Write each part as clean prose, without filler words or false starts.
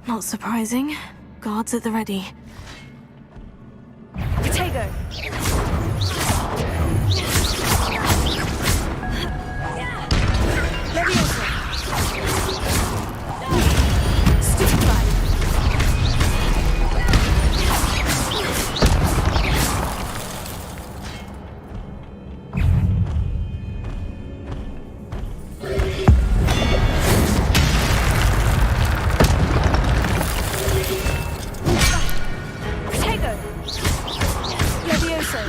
Not surprising. Guards at the ready. Potato! Leviosa! Stupefy! Potato! Leviosa!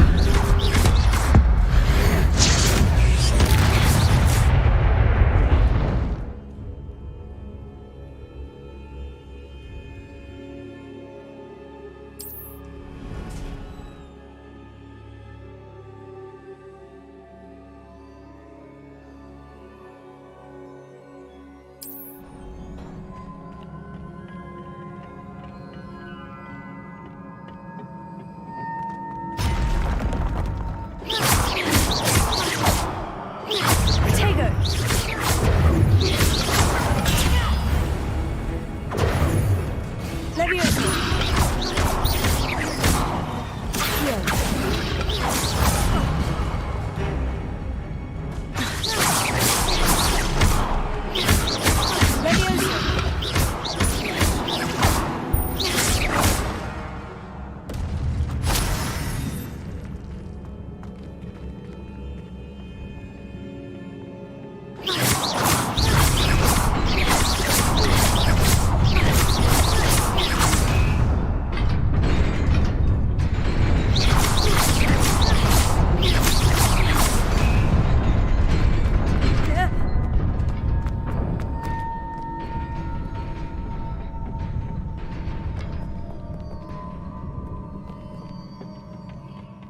Potato! Leviosa!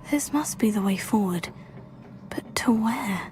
This must be the way forward. But to where?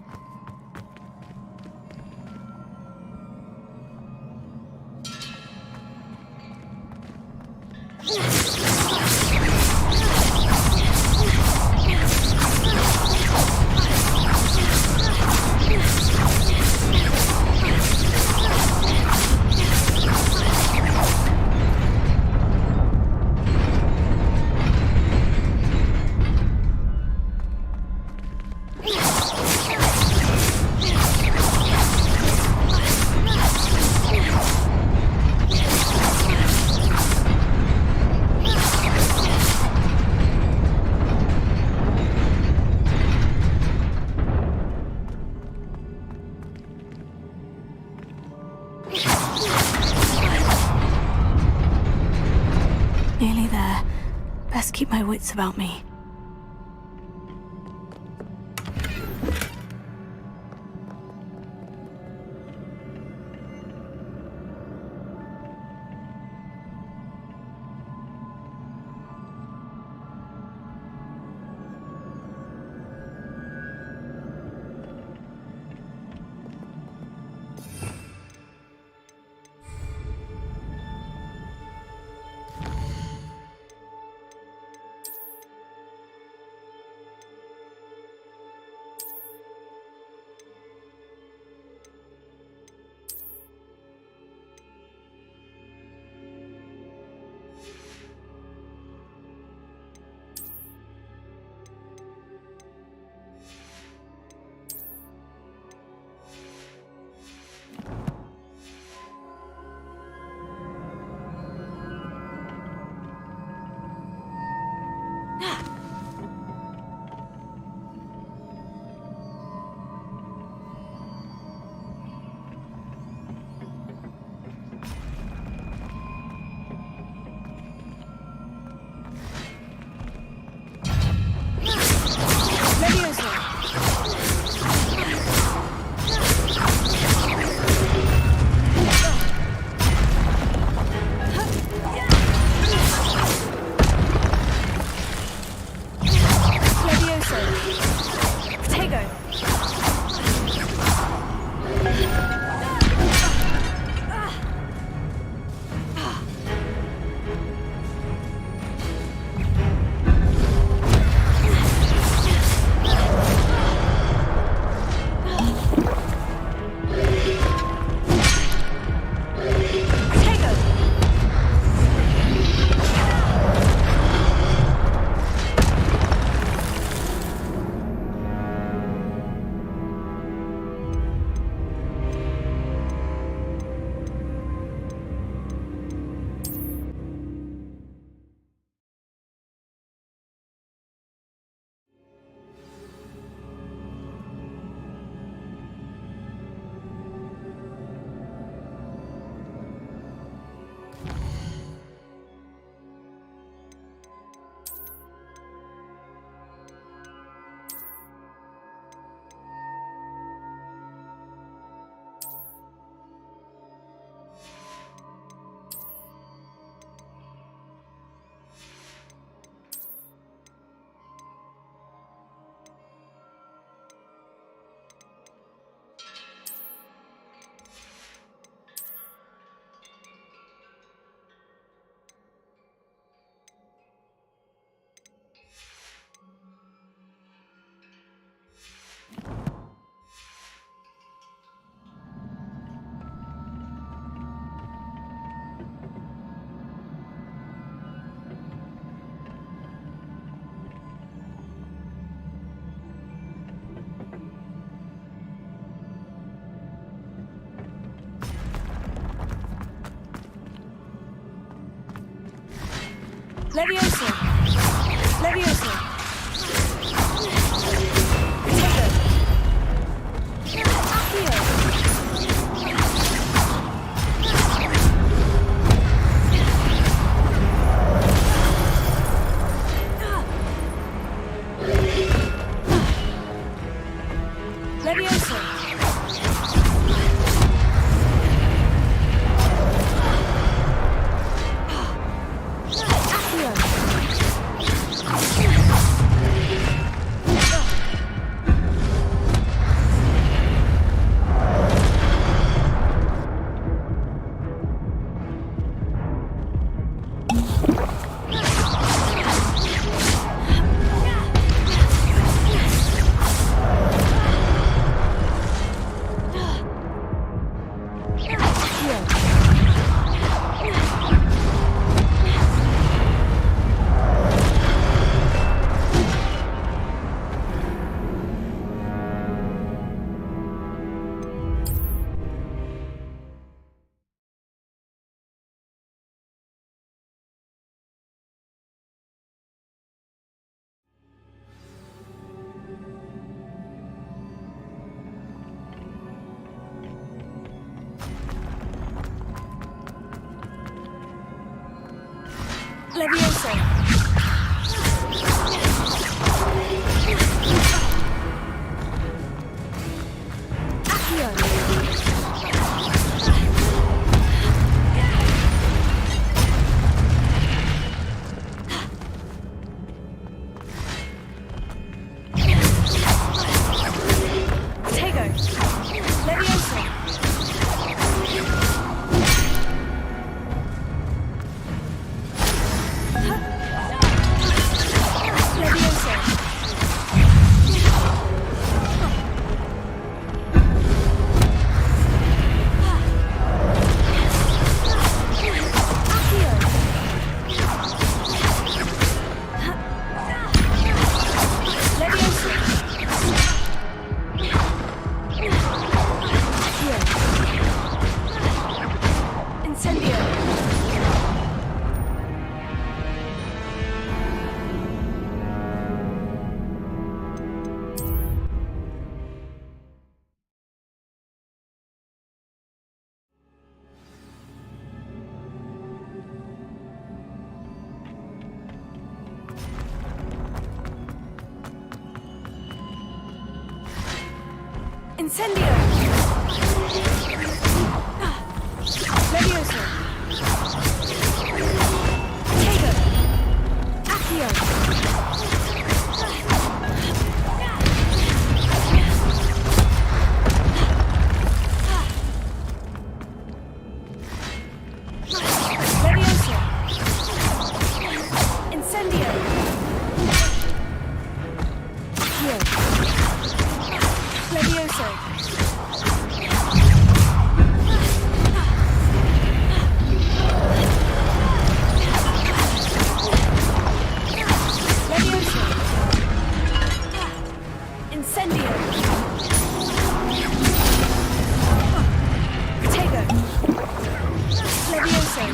Nearly there. Best keep my wits about me. Leviosa. Leviosa. Potato. Accio. Leviosa. Leviosa. Accio. Potato. Leviosa. Incendio! Leviosa! Potato! Accio! Leviosa! Incendio! Accio! Leviosa! Incendio! Potato! Leviosa!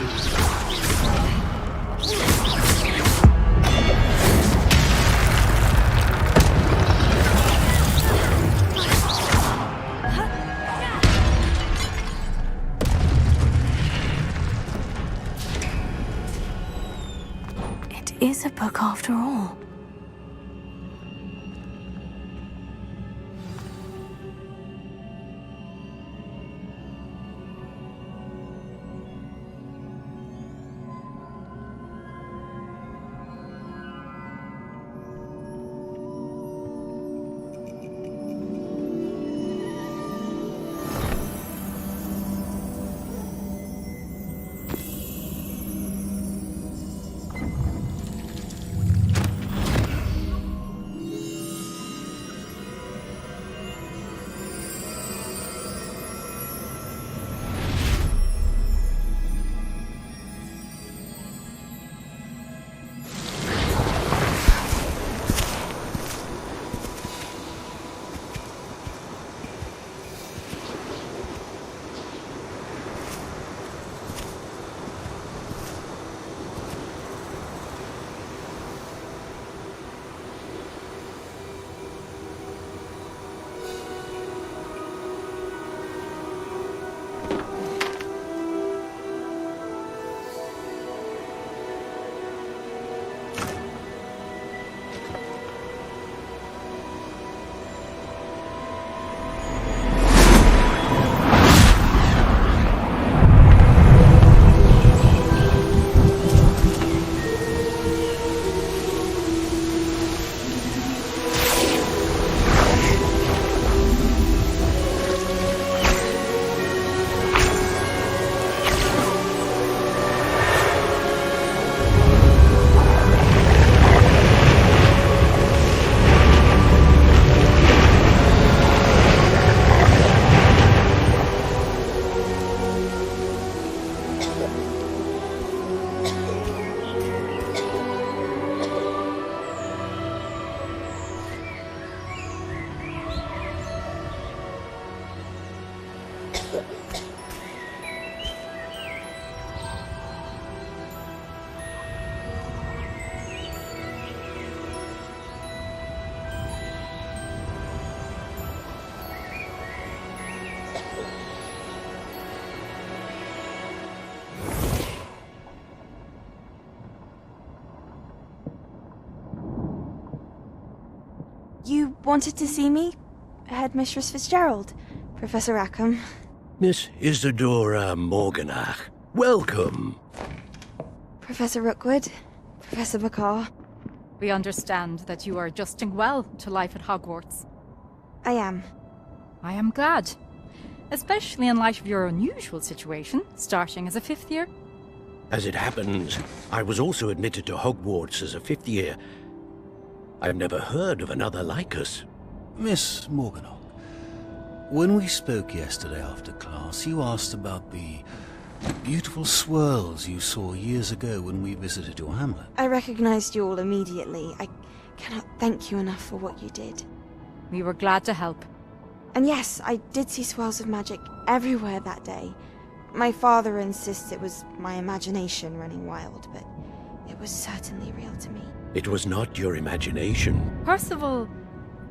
It is a book after all. You wanted to see me? Headmistress Fitzgerald, Professor Rackham. Miss Isadora Morganach, welcome. Professor Rookwood, Professor McCaw. We understand that you are adjusting well to life at Hogwarts. I am. I am glad. Especially in light of your unusual situation, starting as a 5th year. As it happens, I was also admitted to Hogwarts as a 5th year. I've never heard of another like us. Miss Morganach, when we spoke yesterday after class, you asked about the beautiful swirls you saw years ago when we visited your hamlet. I recognized you all immediately. I cannot thank you enough for what you did. We were glad to help. And yes, I did see swirls of magic everywhere that day. My father insists it was my imagination running wild, but it was certainly real to me. It was not your imagination. Percival,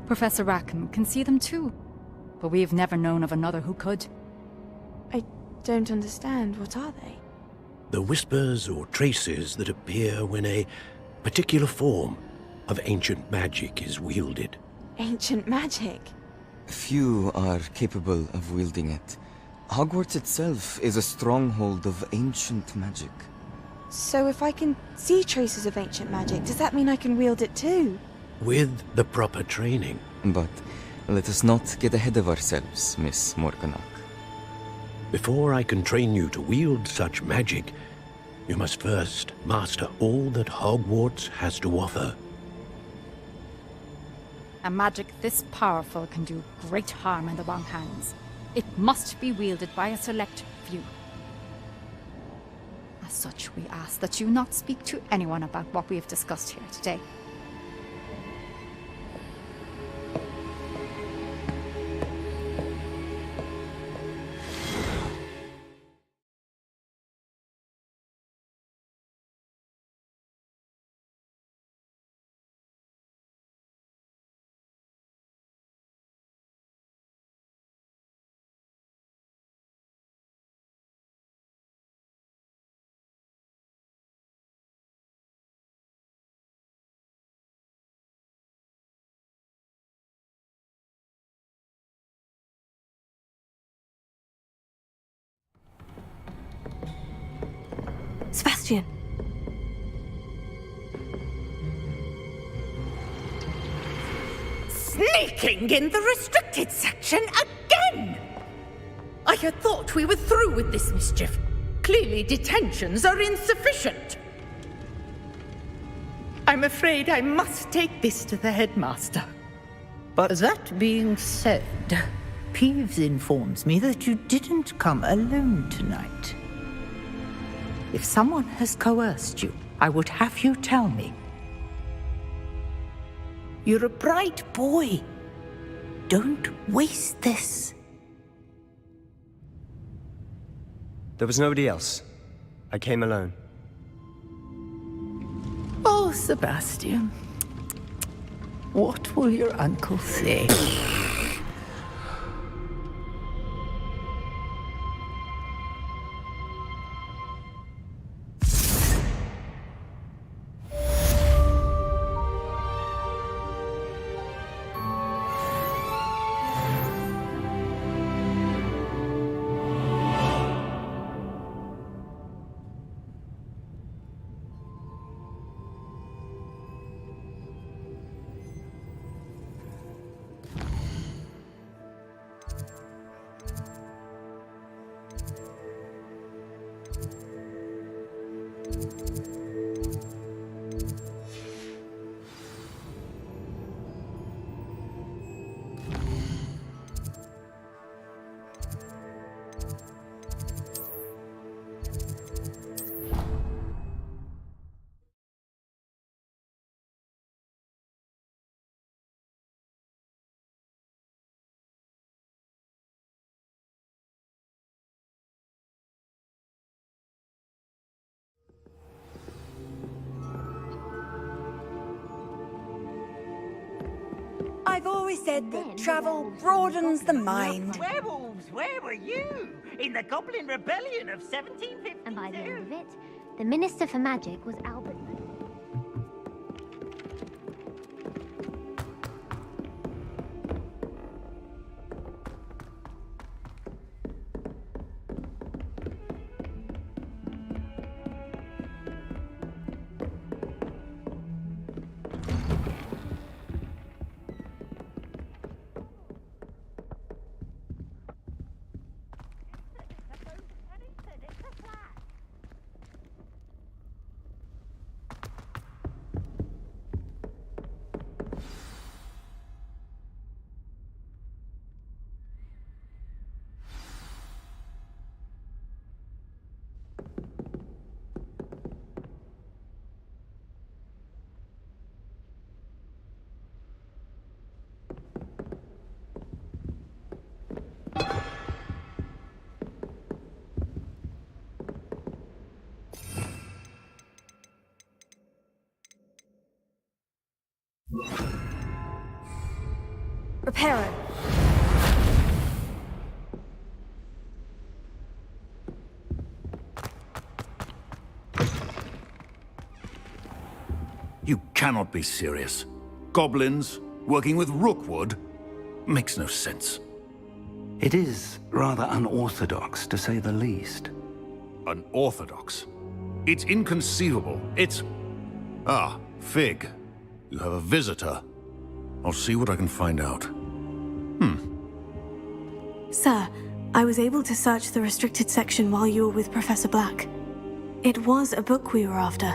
Professor Rackham can see them too. But we have never known of another who could. I don't understand. What are they? The whispers or traces that appear when a particular form of ancient magic is wielded. Ancient magic? Few are capable of wielding it. Hogwarts itself is a stronghold of ancient magic. So if I can see traces of ancient magic, does that mean I can wield it too? With the proper training. But let us not get ahead of ourselves, Miss Morganach. Before I can train you to wield such magic, you must first master all that Hogwarts has to offer. A magic this powerful can do great harm in the wrong hands. It must be wielded by a select few. As such, we ask that you not speak to anyone about what we have discussed here today. Sebastian! Sneaking in the restricted section again! I had thought we were through with this mischief. Clearly detentions are insufficient. I'm afraid I must take this to the headmaster. But that being said, Peeves informs me that you didn't come alone tonight. If someone has coerced you, I would have you tell me. You're a bright boy. Don't waste this. There was nobody else. I came alone. Oh, Sebastian. What will your uncle say? I've always said that travel broadens the mind. Werewolves, where were you? In the Goblin Rebellion of 1752? And by the end of it, the Minister for Magic was Albert. Reparo. You cannot be serious. Goblins working with Rookwood? Makes no sense. It is rather unorthodox, to say the least. Unorthodox? It's inconceivable. It's... Ah, Fig. You have a visitor. I'll see what I can find out. Sir, I was able to search the restricted section while you were with Professor Black. It was a book we were after.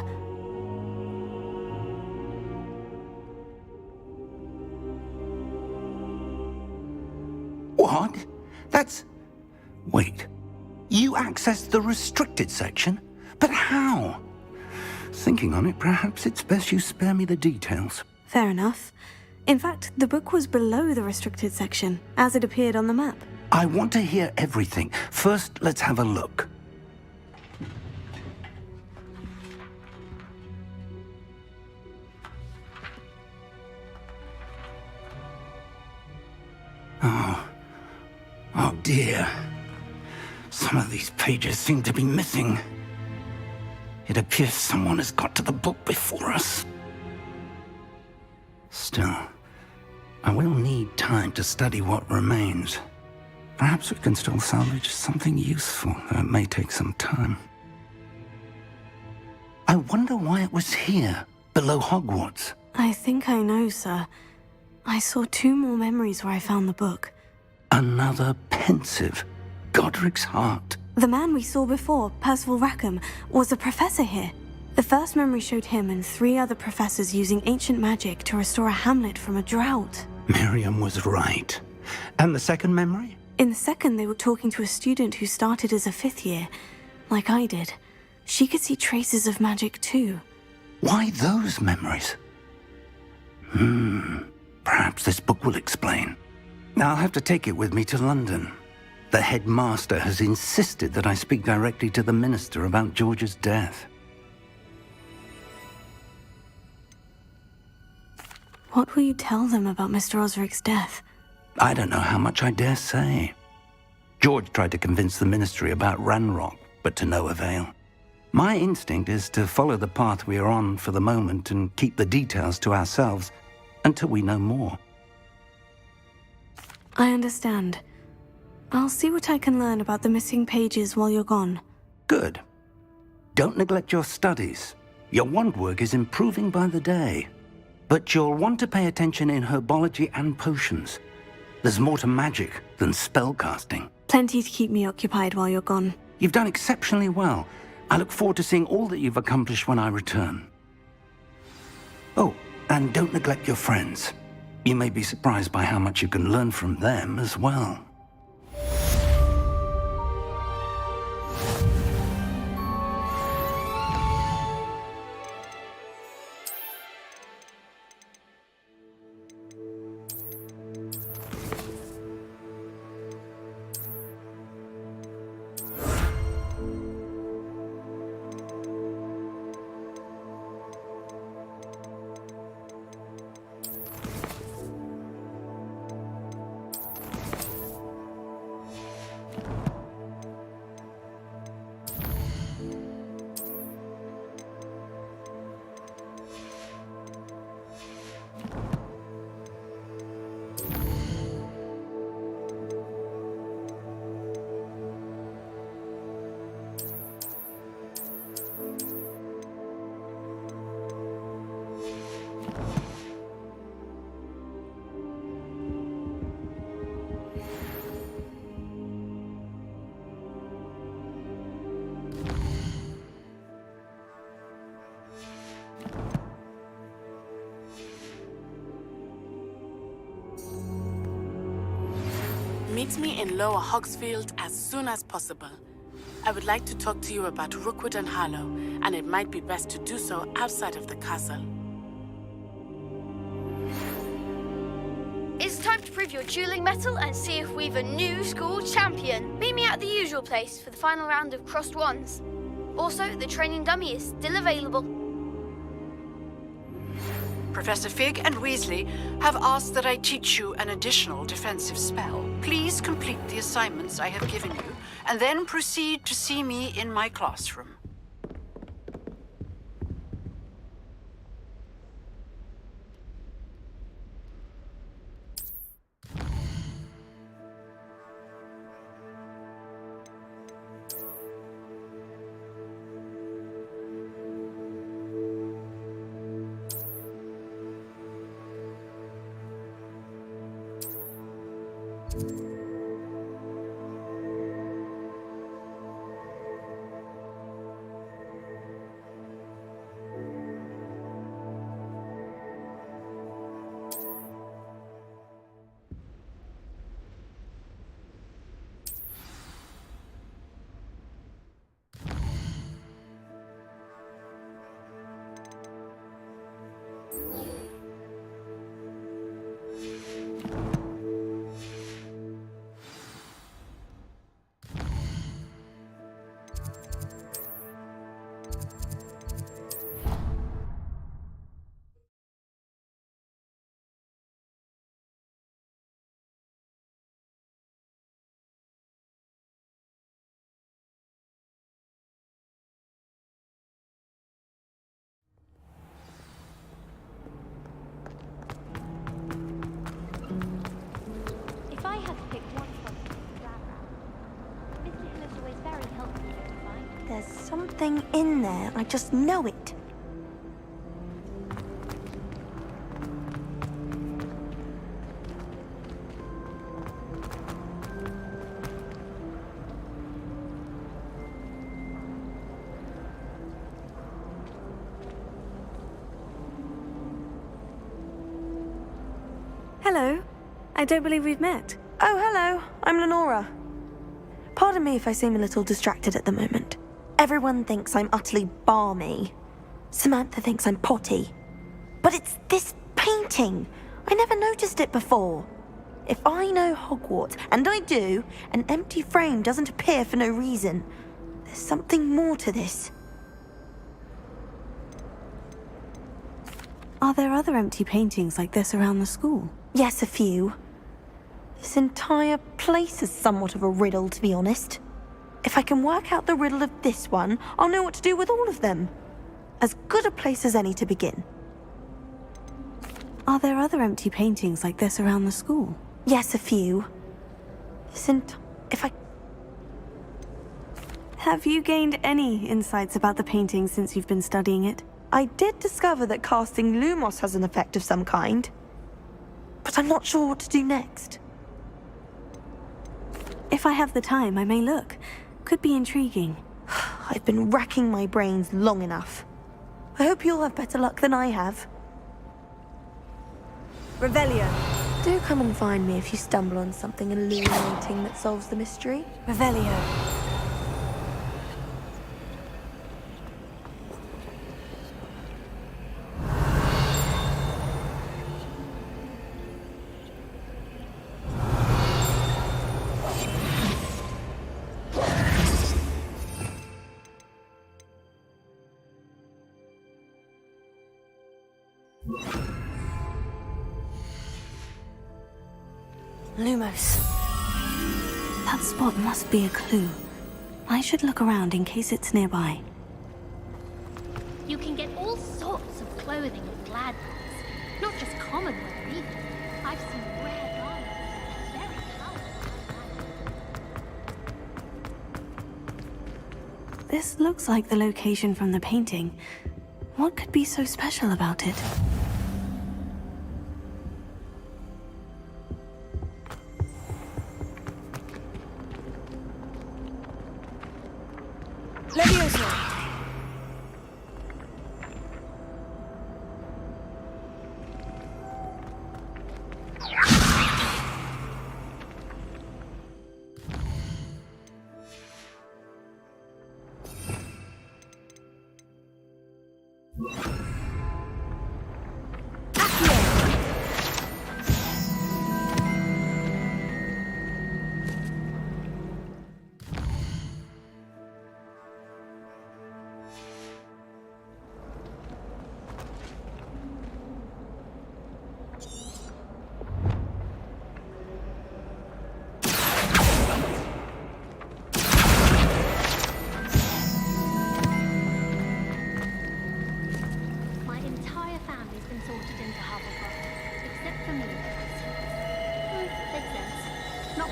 What? That's... Wait. You accessed the restricted section? But how? Thinking on it, perhaps it's best you spare me the details. Fair enough. In fact, the book was below the restricted section, as it appeared on the map. I want to hear everything. First, let's have a look. Oh dear. Some of these pages seem to be missing. It appears someone has got to the book before us. Still, I will need time to study what remains. Perhaps we can still salvage something useful, though it may take some time. I wonder why it was here, below Hogwarts. I think I know, sir. I saw 2 more memories where I found the book. Another pensive. Godric's heart. The man we saw before, Percival Rackham, was a professor here. The first memory showed him and 3 other professors using ancient magic to restore a hamlet from a drought. Miriam was right. And the second memory? In the second, they were talking to a student who started as a 5th year, like I did. She could see traces of magic too. Why those memories? Perhaps this book will explain. I'll have to take it with me to London. The headmaster has insisted that I speak directly to the minister about George's death. What will you tell them about Mr. Osric's death? I don't know how much I dare say. George tried to convince the ministry about Ranrock, but to no avail. My instinct is to follow the path we are on for the moment and keep the details to ourselves until we know more. I understand. I'll see what I can learn about the missing pages while you're gone. Good. Don't neglect your studies. Your wand work is improving by the day. But you'll want to pay attention in herbology and potions. There's more to magic than spellcasting. Plenty to keep me occupied while you're gone. You've done exceptionally well. I look forward to seeing all that you've accomplished when I return. Oh, and don't neglect your friends. You may be surprised by how much you can learn from them as well. Meet me in Lower Hogsfield as soon as possible. I would like to talk to you about Rookwood and Harlow, and it might be best to do so outside of the castle. It's time to prove your dueling mettle and see if we've a new school champion. Meet me at the usual place for the final round of crossed wands. Also, the training dummy is still available. Professor Fig and Weasley have asked that I teach you an additional defensive spell. Please complete the assignments I have given you, and then proceed to see me in my classroom. If I had to pick one problem to grab at, Mr. Hill is always very helpful, don't you find? There's something in there. I just know it. Hello. I don't believe we've met. Oh, hello. I'm Lenora. Pardon me if I seem a little distracted at the moment. Everyone thinks I'm utterly balmy. Samantha thinks I'm potty. But it's this painting. I never noticed it before. If I know Hogwarts, and I do, an empty frame doesn't appear for no reason. There's something more to this. Are there other empty paintings like this around the school? Yes, a few. This entire place is somewhat of a riddle, to be honest. If I can work out the riddle of this one, I'll know what to do with all of them. As good a place as any to begin. Are there other empty paintings like this around the school? Yes, a few. Have you gained any insights about the painting since you've been studying it? I did discover that casting Lumos has an effect of some kind. But I'm not sure what to do next. If I have the time, I may look. Could be intriguing. I've been racking my brains long enough. I hope you'll have better luck than I have. Revelio. Do come and find me if you stumble on something illuminating that solves the mystery. Revelio. Lumos. That spot must be a clue. I should look around in case it's nearby. You can get all sorts of clothing with glad rags. Not just common wear either. I've seen rare garments that are very powerful. This looks like the location from the painting. What could be so special about it? Levioso.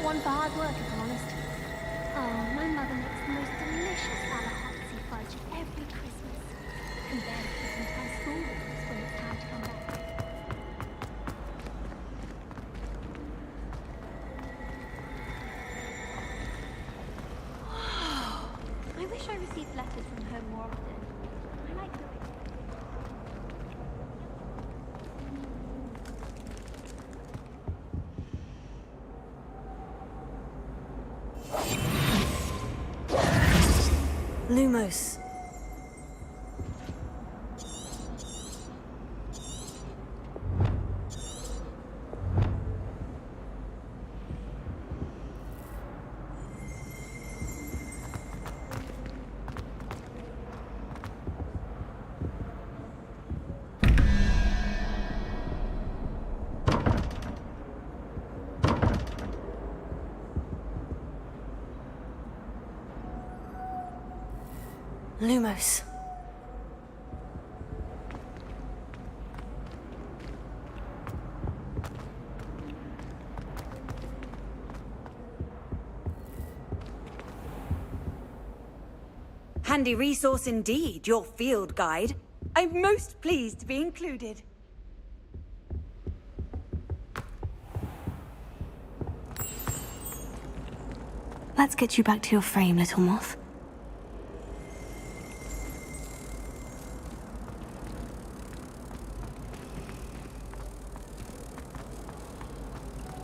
one for hard work, if I'm honest. Oh, my mother makes the most delicious Alahoxie fudge every Christmas. And then the entire school rooms when it's time to come back. I wish I received letters from home more often. I like the way... Lumos. Lumos. Handy resource indeed, your field guide. I'm most pleased to be included. Let's get you back to your frame, little moth.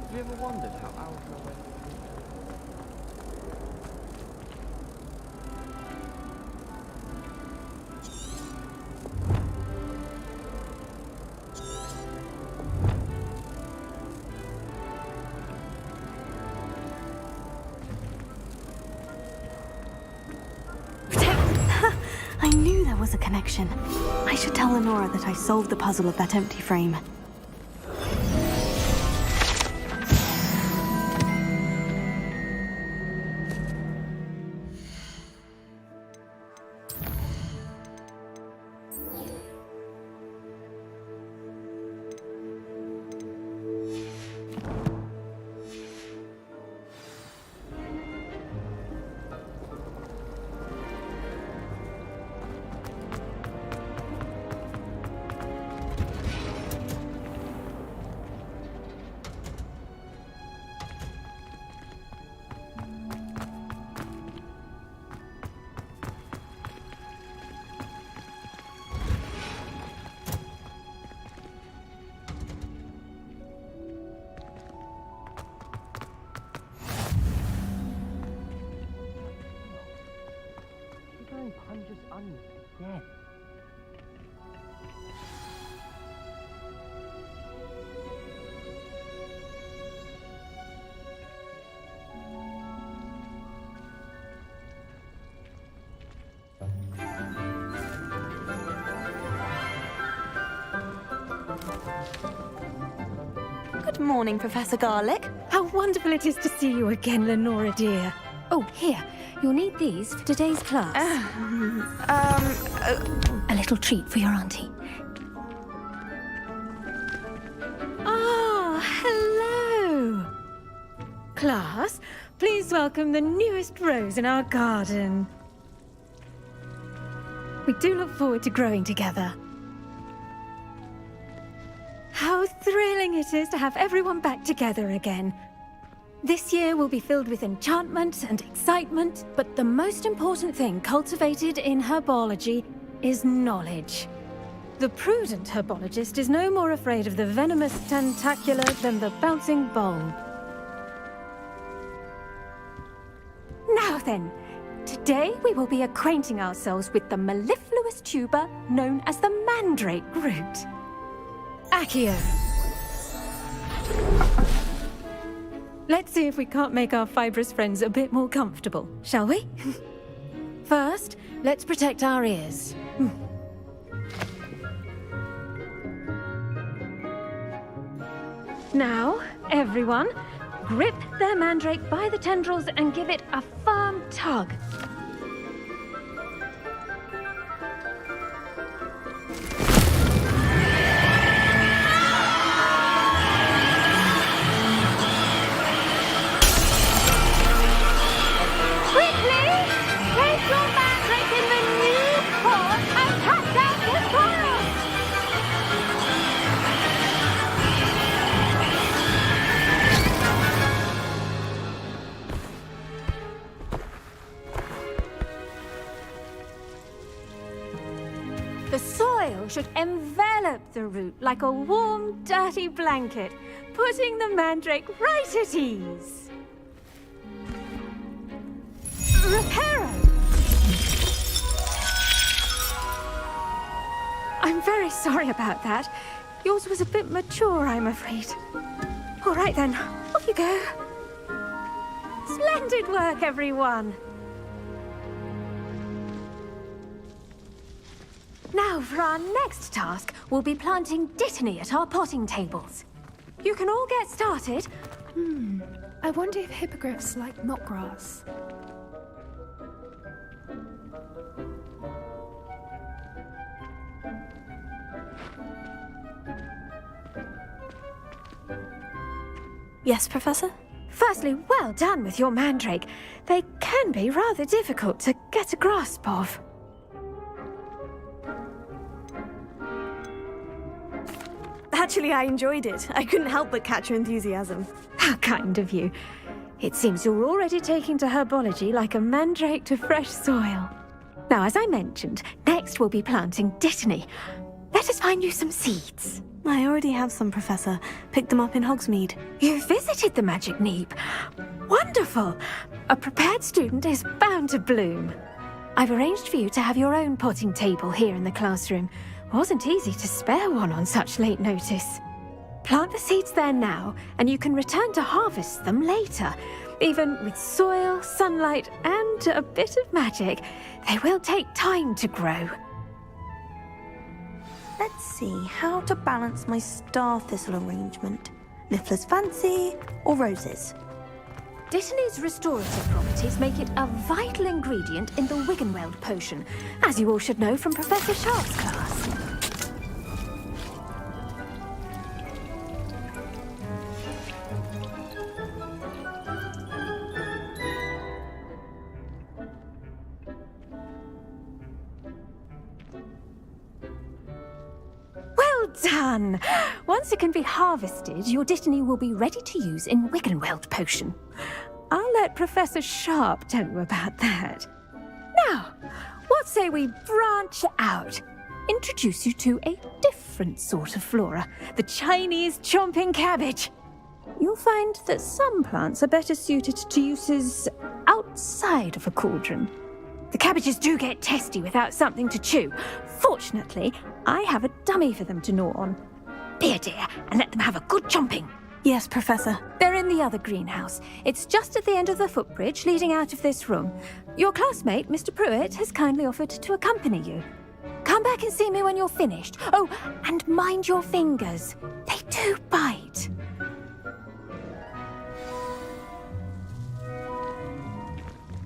Have you ever wondered how Alpha went? I knew there was a connection. I should tell Lenora that I solved the puzzle of that empty frame. I'm just onions again. Good morning, Professor Garlic. How wonderful it is to see you again, Lenora dear. Oh, here. You'll need these for today's class. A little treat for your auntie. Ah, hello. Class, please welcome the newest rose in our garden. We do look forward to growing together. How thrilling it is to have everyone back together again. This year will be filled with enchantment and excitement, but the most important thing cultivated in herbology is knowledge. The prudent herbologist is no more afraid of the venomous tentacula than the bouncing bulb. Now then, today we will be acquainting ourselves with the mellifluous tuber known as the mandrake root. Accio. Let's see if we can't make our fibrous friends a bit more comfortable, shall we? First, let's protect our ears. Now, everyone, grip their mandrake by the tendrils and give it a firm tug. should envelop the root like a warm, dirty blanket, putting the mandrake right at ease. Reparo! I'm very sorry about that. Yours was a bit mature, I'm afraid. All right then, off you go. Splendid work, everyone. Now, for our next task, we'll be planting dittany at our potting tables. You can all get started. I wonder if hippogriffs like mock grass. Yes, Professor? Firstly, well done with your mandrake. They can be rather difficult to get a grasp of. Actually, I enjoyed it. I couldn't help but catch your enthusiasm. How kind of you. It seems you're already taking to herbology like a mandrake to fresh soil. Now, as I mentioned, next we'll be planting dittany. Let us find you some seeds. I already have some, Professor. Picked them up in Hogsmeade. You visited the Magic Neep. Wonderful! A prepared student is bound to bloom. I've arranged for you to have your own potting table here in the classroom. Wasn't easy to spare one on such late notice. Plant the seeds there now, and you can return to harvest them later. Even with soil, sunlight, and a bit of magic, they will take time to grow. Let's see how to balance my star thistle arrangement. Niffler's fancy or roses? Dittany's restorative properties make it a vital ingredient in the Wiggenweld potion, as you all should know from Professor Sharp's class. Well done! Once it can be harvested, your dittany will be ready to use in Wiggenweld potion. I'll let Professor Sharp tell you about that. Now, what say we branch out? Introduce you to a different sort of flora, the Chinese chomping cabbage. You'll find that some plants are better suited to uses outside of a cauldron. The cabbages do get testy without something to chew. Fortunately, I have a dummy for them to gnaw on. Be a dear and let them have a good chomping. Yes, Professor. They're in the other greenhouse. It's just at the end of the footbridge leading out of this room. Your classmate, Mr. Pruitt, has kindly offered to accompany you. Come back and see me when you're finished. Oh, and mind your fingers. They do bite.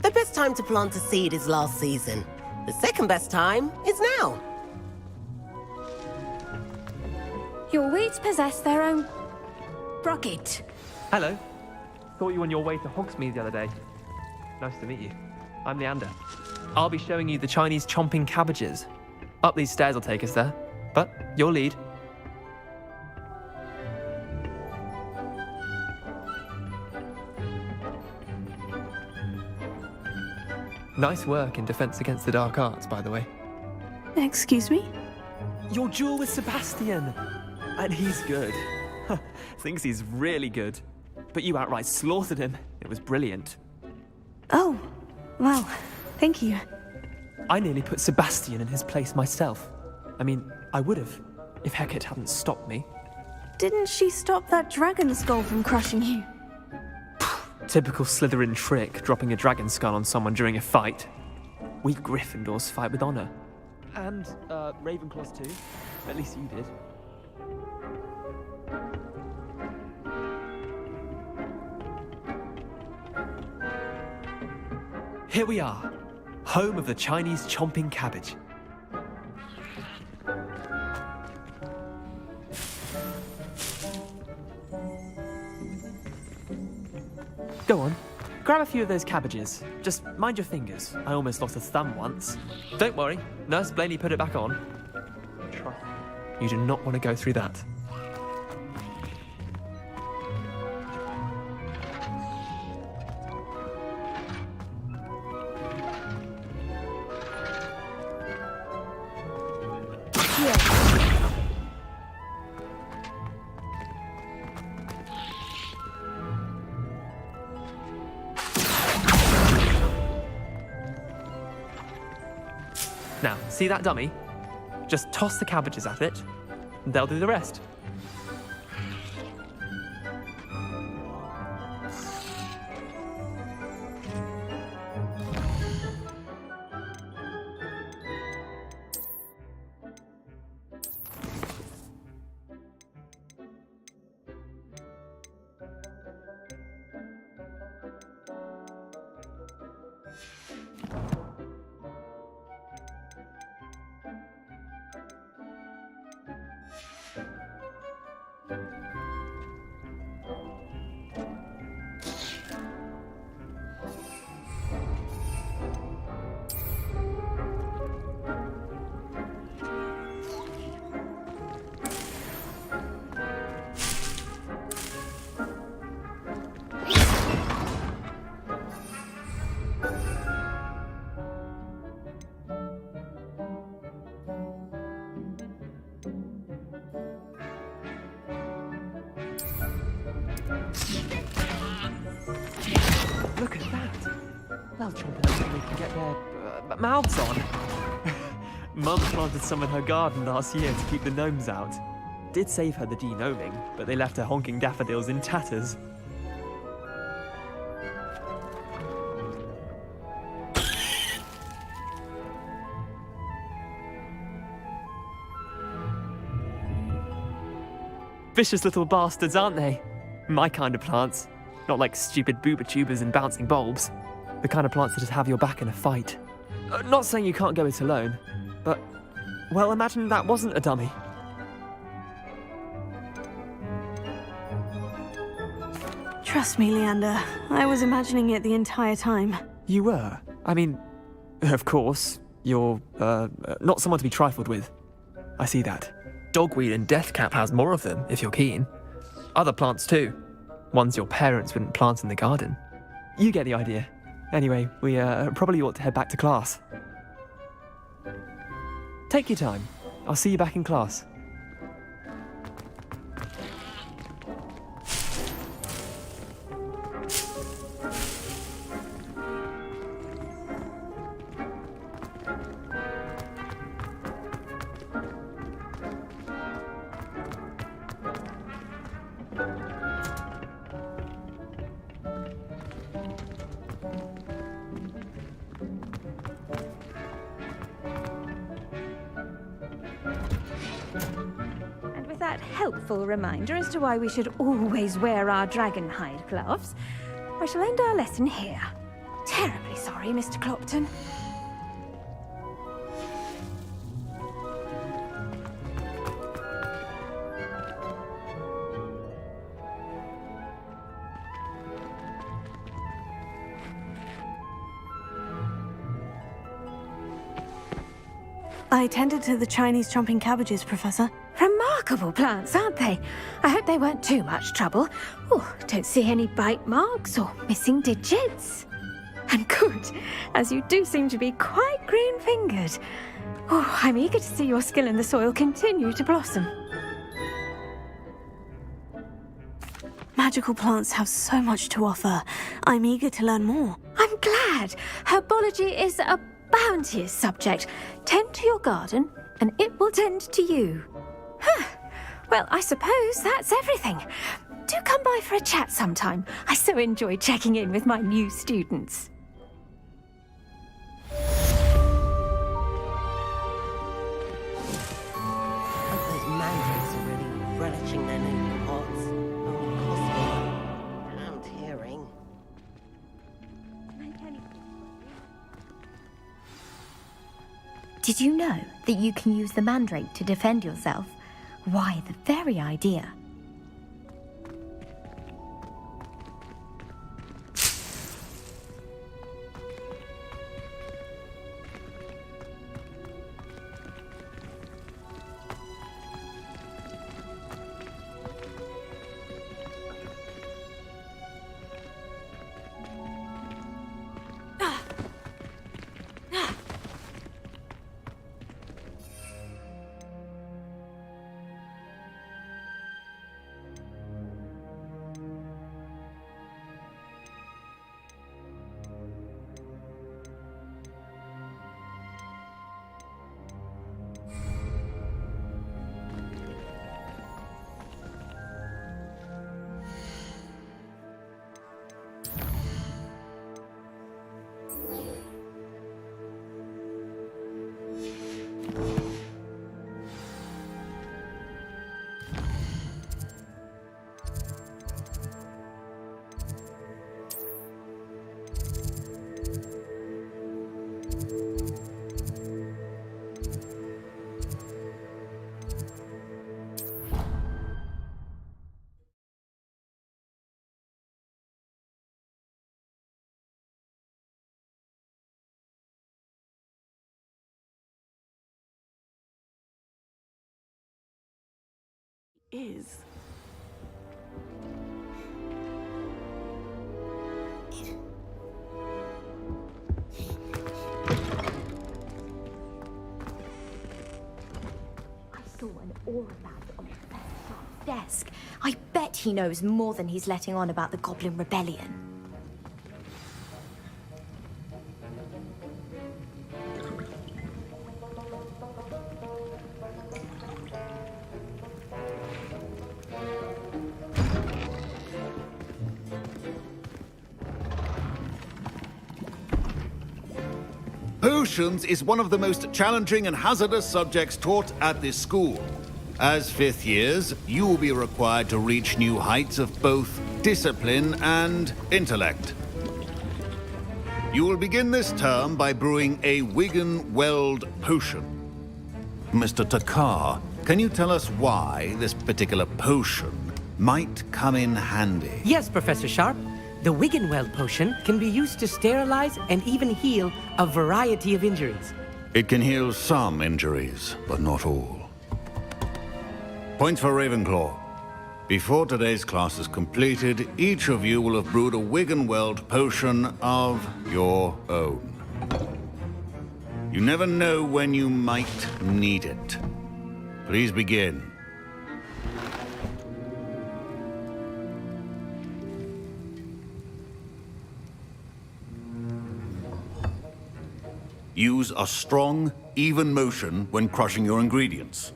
The best time to plant a seed is last season. The second best time is now. Your weeds possess their own rocket. Hello. Thought you were on your way to Hogsmeade the other day. Nice to meet you. I'm Leander. I'll be showing you the Chinese chomping cabbages. Up these stairs will take us there, but your lead. Nice work in Defense Against the Dark Arts, by the way. Excuse me? Your duel with Sebastian! And he's good. Thinks he's really good. But you outright slaughtered him. It was brilliant. Oh, well, thank you. I nearly put Sebastian in his place myself. I mean, I would have, if Hecate hadn't stopped me. Didn't she stop that dragon skull from crushing you? Typical Slytherin trick, dropping a dragon skull on someone during a fight. We Gryffindors fight with honor. And, Ravenclaws too. At least you did. Here we are, home of the Chinese chomping cabbage. Go on, grab a few of those cabbages. Just mind your fingers. I almost lost a thumb once. Don't worry, Nurse Blaney put it back on. Trust me. You do not want to go through that. Here. Now, see that dummy? Just toss the cabbages at it, and they'll do the rest. Look at that! They'll chomp it until they can get their mouths on. Mum planted some in her garden last year to keep the gnomes out. Did save her the de-gnoming, but they left her honking daffodils in tatters. Vicious little bastards, aren't they? My kind of plants. Not like stupid booba tubers and bouncing bulbs. The kind of plants that just have your back in a fight. Not saying you can't go it alone, but, well, imagine that wasn't a dummy. Trust me, Leander. I was imagining it the entire time. You were? I mean, of course, you're, not someone to be trifled with. I see that. Dogweed and deathcap has more of them, if you're keen. Other plants too. Ones your parents wouldn't plant in the garden. You get the idea. Anyway, we probably ought to head back to class. Take your time. I'll see you back in class. Helpful reminder as to why we should always wear our dragon hide gloves, I shall end our lesson here. Terribly sorry, Mr. Clopton. I tended to the Chinese chomping cabbages, Professor. Remarkable plants, aren't they? I hope they weren't too much trouble. Oh, don't see any bite marks or missing digits. And good, as you do seem to be quite green-fingered. Oh, I'm eager to see your skill in the soil continue to blossom. Magical plants have so much to offer. I'm eager to learn more. I'm glad. Herbology is a bounteous subject. Tend to your garden, and it will tend to you. Huh. Well, I suppose that's everything. Do come by for a chat sometime. I so enjoy checking in with my new students. Those mandrakes are really relishing their new pots. Oh, damned hearing. Did you know that you can use the mandrake to defend yourself? Why, the very idea. is. I saw an aura badge on Professor Sharp's desk. I bet he knows more than he's letting on about the Goblin Rebellion. Potions is one of the most challenging and hazardous subjects taught at this school. As fifth years, you will be required to reach new heights of both discipline and intellect. You will begin this term by brewing a Wigan-Weld potion. Mr. Takar, can you tell us why this particular potion might come in handy? Yes, Professor Sharp. The Wigan-Weld potion can be used to sterilize and even heal a variety of injuries. It can heal some injuries, but not all. Points for Ravenclaw. Before today's class is completed, each of you will have brewed a Wigan-Weld potion of your own. You never know when you might need it. Please begin. Use a strong, even motion when crushing your ingredients.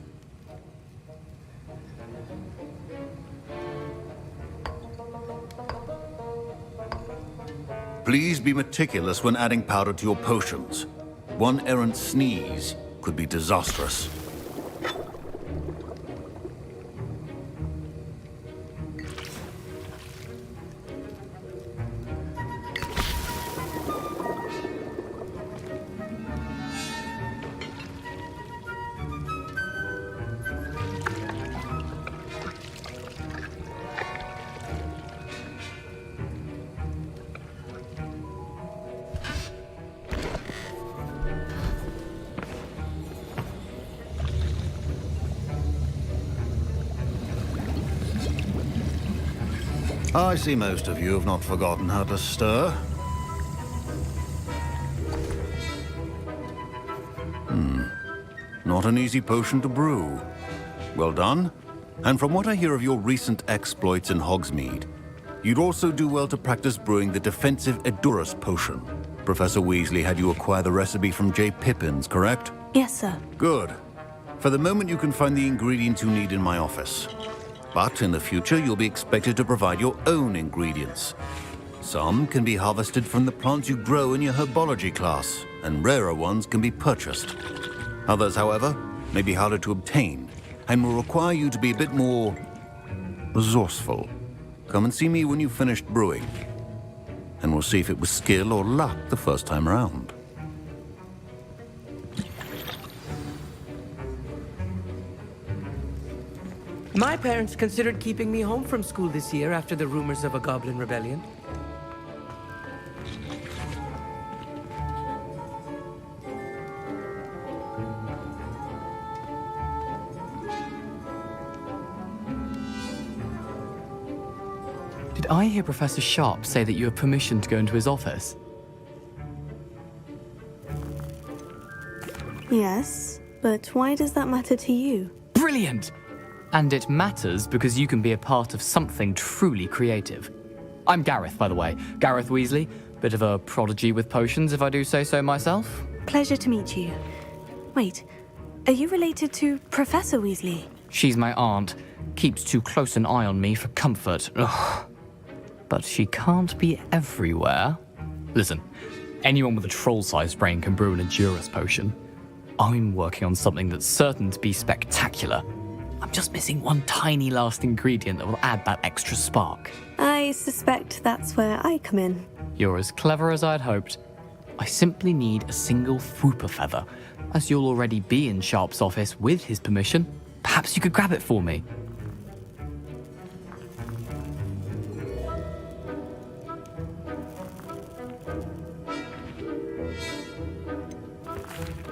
Please be meticulous when adding powder to your potions. One errant sneeze could be disastrous. I see most of you have not forgotten how to stir. Not an easy potion to brew. Well done. And from what I hear of your recent exploits in Hogsmeade, you'd also do well to practice brewing the defensive Edurus potion. Professor Weasley had you acquire the recipe from J. Pippins, correct? Yes, sir. Good. For the moment, you can find the ingredients you need in my office. But in the future, you'll be expected to provide your own ingredients. Some can be harvested from the plants you grow in your herbology class, and rarer ones can be purchased. Others, however, may be harder to obtain, and will require you to be a bit more resourceful. Come and see me when you've finished brewing, and we'll see if it was skill or luck the first time around. My parents considered keeping me home from school this year after the rumors of a Goblin Rebellion. Did I hear Professor Sharp say that you have permission to go into his office? Yes, but why does that matter to you? Brilliant! And it matters because you can be a part of something truly creative. I'm Gareth, by the way. Gareth Weasley. Bit of a prodigy with potions, if I do say so myself. Pleasure to meet you. Wait, are you related to Professor Weasley? She's my aunt. Keeps too close an eye on me for comfort. Ugh. But she can't be everywhere. Listen, anyone with a troll-sized brain can brew an Edurus potion. I'm working on something that's certain to be spectacular. I'm just missing one tiny last ingredient that will add that extra spark. I suspect that's where I come in. You're as clever as I'd hoped. I simply need a single Fwooper feather. As you'll already be in Sharp's office with his permission, perhaps you could grab it for me.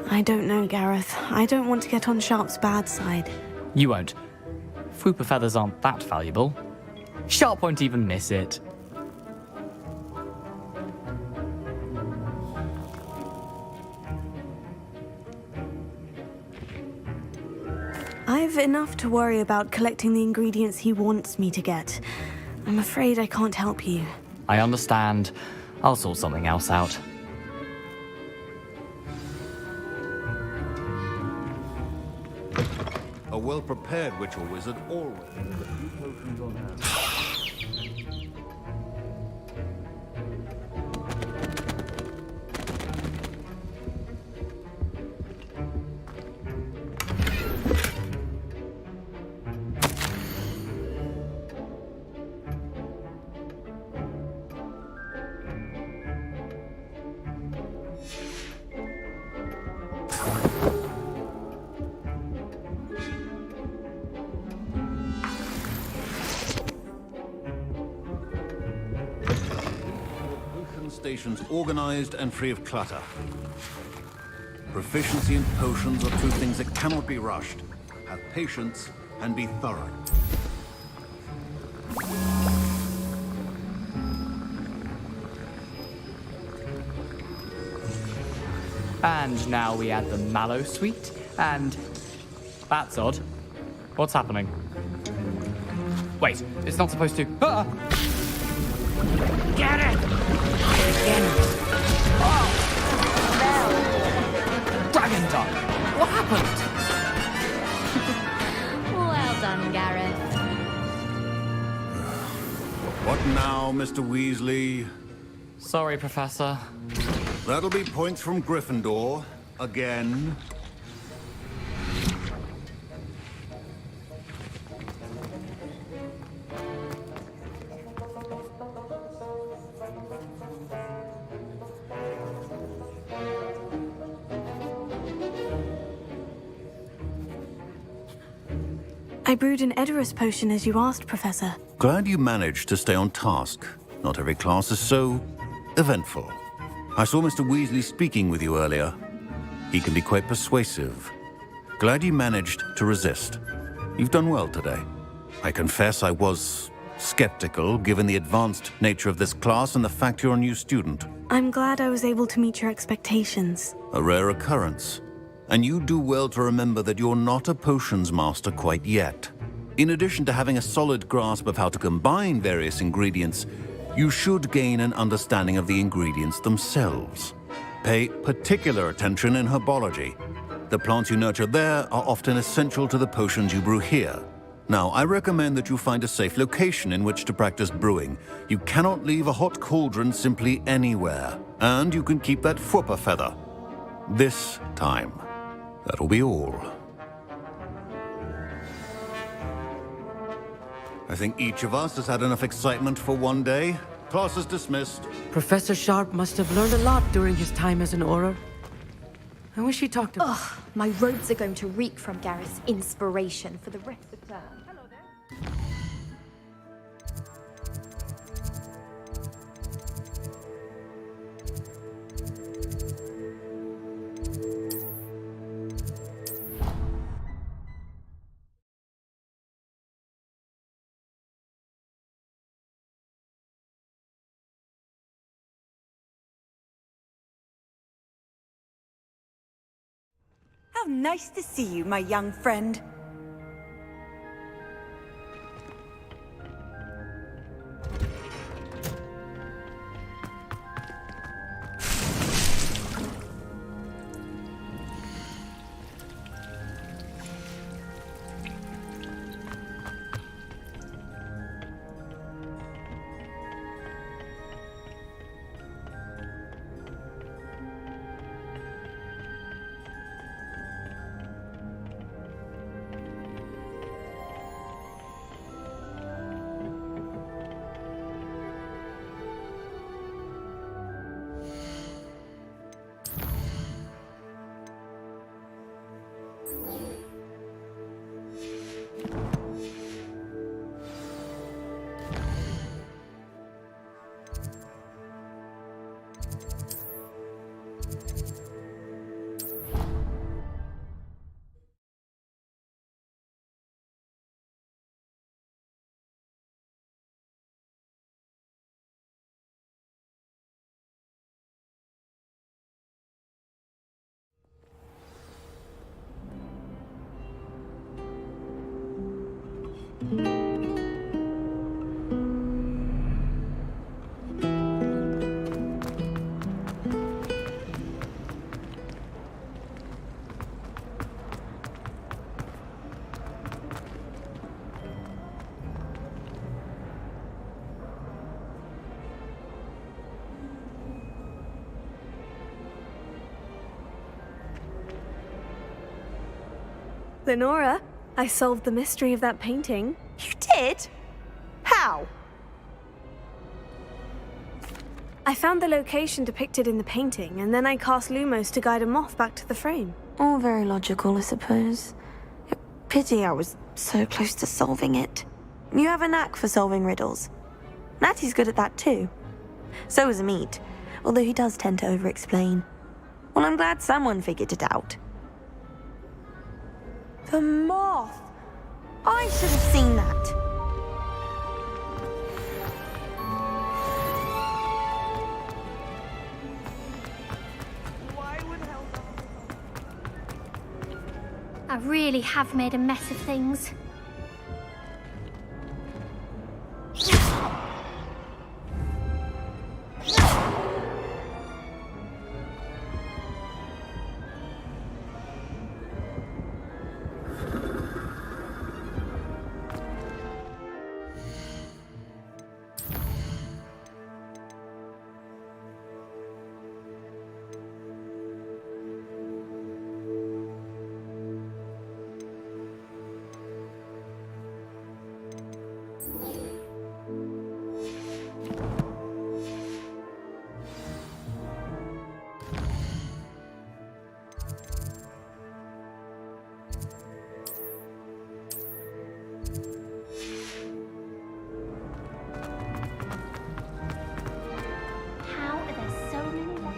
I don't know, Gareth. I don't want to get on Sharp's bad side. You won't. Swooper feathers aren't that valuable. Sharp won't even miss it. I've enough to worry about collecting the ingredients he wants me to get. I'm afraid I can't help you. I understand. I'll sort something else out. A well-prepared witch or wizard always has a few potions on hand. Stations organized and free of clutter. Proficiency in potions are two things that cannot be rushed. Have patience and be thorough. And now we add the mallow sweet, and... That's odd. What's happening? Wait, it's not supposed to... Ah! Get it! Oh! Dragon Duck! What happened? Well done, Gareth. What now, Mr. Weasley? Sorry, Professor. That'll be points from Gryffindor. Again. I brewed an Edorus potion as you asked, Professor. Glad you managed to stay on task. Not every class is so eventful. I saw Mr. Weasley speaking with you earlier. He can be quite persuasive. Glad you managed to resist. You've done well today. I confess I was skeptical, given the advanced nature of this class and the fact you're a new student. I'm glad I was able to meet your expectations. A rare occurrence. And you do well to remember that you're not a potions master quite yet. In addition to having a solid grasp of how to combine various ingredients, you should gain an understanding of the ingredients themselves. Pay particular attention in herbology. The plants you nurture there are often essential to the potions you brew here. Now, I recommend that you find a safe location in which to practice brewing. You cannot leave a hot cauldron simply anywhere. And you can keep that Swooper feather. This time. That'll be all. I think each of us has had enough excitement for one day. Class is dismissed. Professor Sharp must have learned a lot during his time as an Auror. I wish he talked about... Ugh, my robes are going to reek from Gareth's inspiration for the rest of the term. Hello there. How nice to see you, my young friend. Lenora, I solved the mystery of that painting. You did? How? I found the location depicted in the painting, and then I cast Lumos to guide a moth back to the frame. All very logical, I suppose. Pity I was so close to solving it. You have a knack for solving riddles. Natty's good at that too. So is Amit, although he does tend to over-explain. Well, I'm glad someone figured it out. The moth! I should have seen that. I really have made a mess of things. How are there so many left?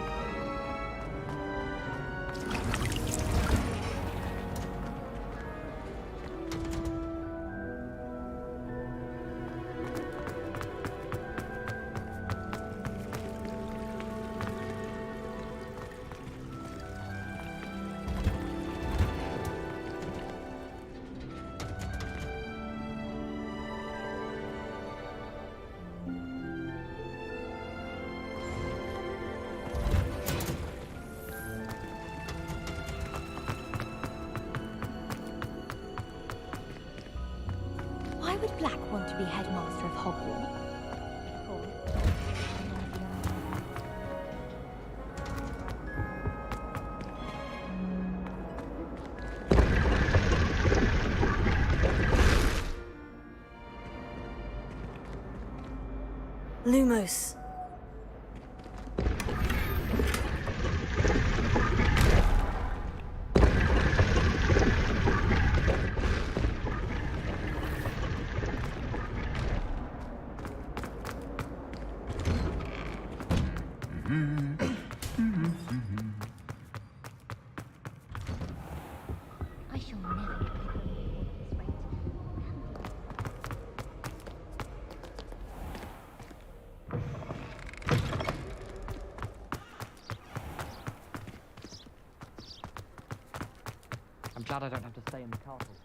Why would Black want to be headmaster of Hogwarts? Lumos. I shall never get people at this rate. I'm glad I don't have to stay in the castle.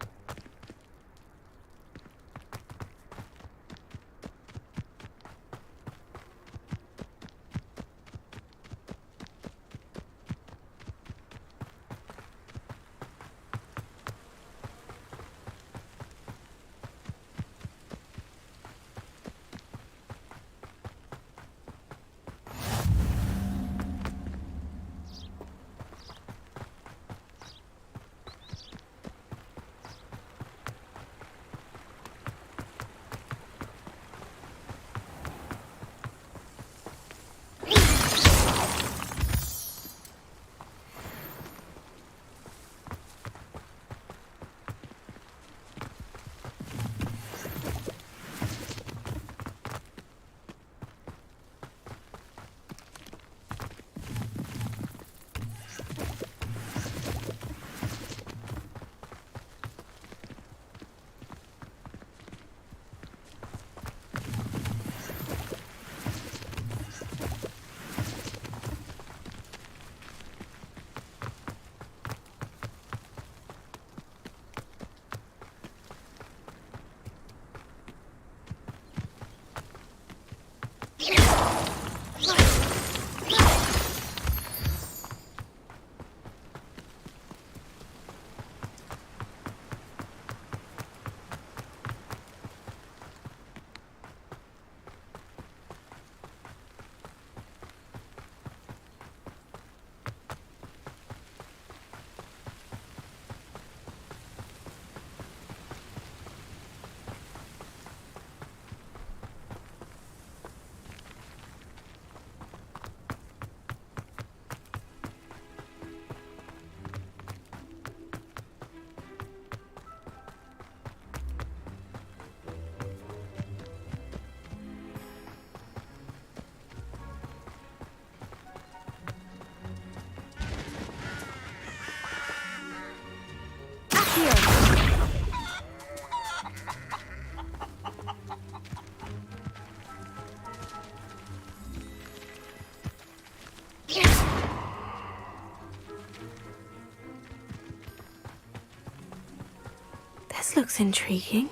This looks intriguing.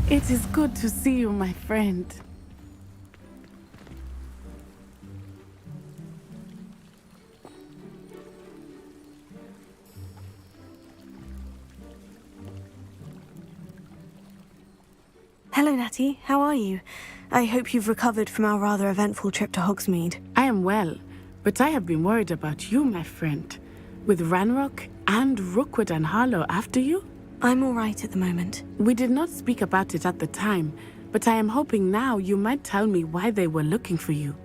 It is good to see you, my friend. Hello, Natty. How are you? I hope you've recovered from our rather eventful trip to Hogsmeade. I am well, but I have been worried about you, my friend. With Ranrock and Rookwood and Harlow after you? I'm all right at the moment. We did not speak about it at the time, but I am hoping now you might tell me why they were looking for you.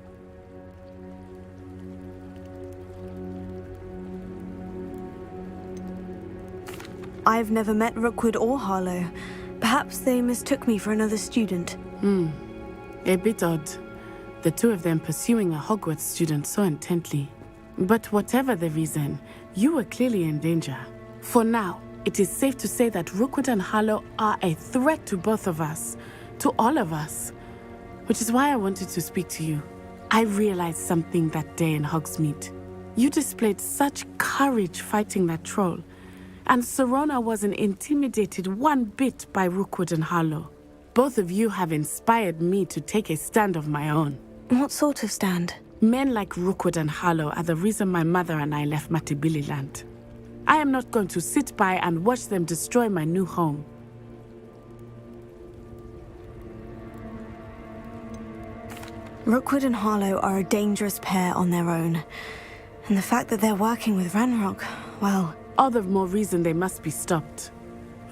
I've never met Rookwood or Harlow. Perhaps they mistook me for another student. A bit odd. The two of them pursuing a Hogwarts student so intently. But whatever the reason, you were clearly in danger. For now, it is safe to say that Rookwood and Harlow are a threat to both of us, to all of us. Which is why I wanted to speak to you. I realized something that day in Hogsmeade. You displayed such courage fighting that troll, and Serona wasn't intimidated one bit by Rookwood and Harlow. Both of you have inspired me to take a stand of my own. What sort of stand? Men like Rookwood and Harlow are the reason my mother and I left Matabeleland. I am not going to sit by and watch them destroy my new home. Rookwood and Harlow are a dangerous pair on their own. And the fact that they're working with Ranrock, well... all the more reason they must be stopped.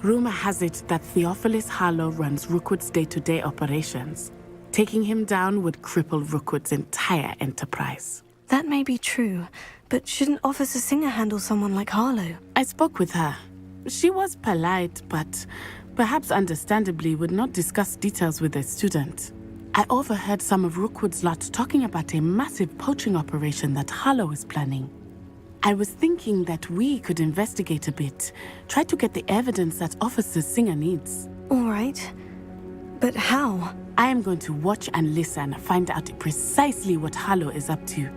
Rumor has it that Theophilus Harlow runs Rookwood's day-to-day operations. Taking him down would cripple Rookwood's entire enterprise. That may be true, but shouldn't Officer Singer handle someone like Harlow? I spoke with her. She was polite, but perhaps understandably would not discuss details with a student. I overheard some of Rookwood's lot talking about a massive poaching operation that Harlow is planning. I was thinking that we could investigate a bit, try to get the evidence that Officer Singer needs. All right. But how? I am going to watch and listen, find out precisely what Harlow is up to.